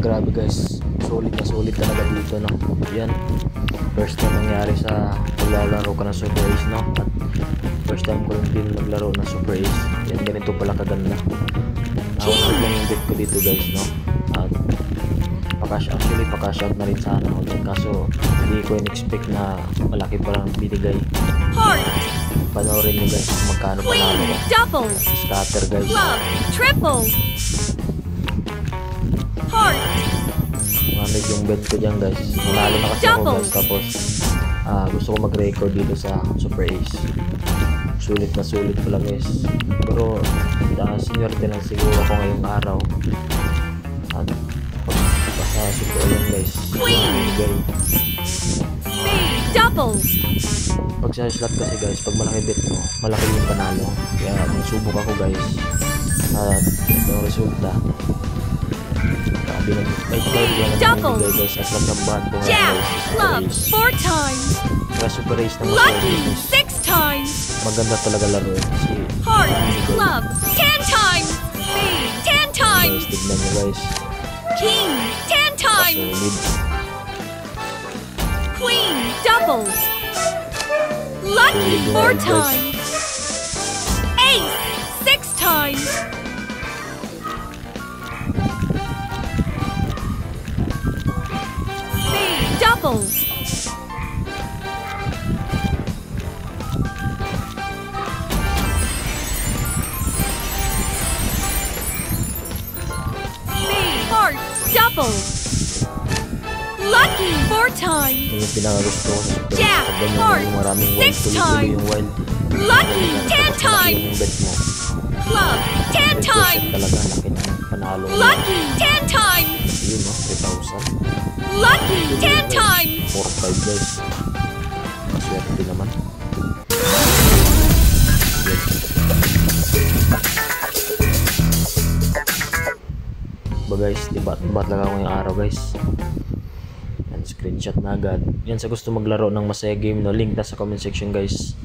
grabe guys, solid na solid talaga dito, no. Yan, first time nangyari sa paglalaro ka ng Super Ace, no. At first time ko rin din maglaro ng Super Ace. Yan, ganito pala kaganda. Nakasag lang yung bet ko dito guys, no. At actually pa-cash out na rin sana ako dyan, kaso hindi ko in-expect na malaki palang binigay. Panoorin nyo guys kung magkano panalo ko. Double, Scatter guys. club, triple, heart, Mamit yung bet ko dyan guys. Manalo na kasi ako guys, tapos gusto ko mag-record dito sa Super Ace. Sulit na sulit pala guys, pero senior din lang siguro ako ngayong araw. At basta super yan guys. double, Pag sa slot kasi guys, pag malaki bet mo, malaki yung panalo. Kaya magsubok ako guys. At yung resulta, sabi ng may double, guys, at nagtambahan ko nga jack, guys, Super club, Ace. 4 times, Kaya Super Ace na lucky, guys, 6 times, maganda talaga laro eh. Kasi heart, club, 10 times, spade, 10 times, guys, tignan nyo guys, king, 10 times, solid. queen, double, lucky, 4 times, ace, 6 times, spade, double, spade, heart, double, lucky, 4 times, Yung pinakagusto ko sa Super Ace, jack, pag ganyan heart, yung maraming wild, 6 tuloy-tuloy times, yung wild. lucky, 10 times, Yung bet mo, club, 10 times, talaga laki ng panalo. lucky, 10 times, Yun no, 3,000. lucky, 10 times, 4-5 guys. Swerte naman. Ba guys, diba lang ako yung araw guys. Yan, screenshot na agad. Yan, sa gusto maglaro ng Masaya Game, no, link na sa comment section guys.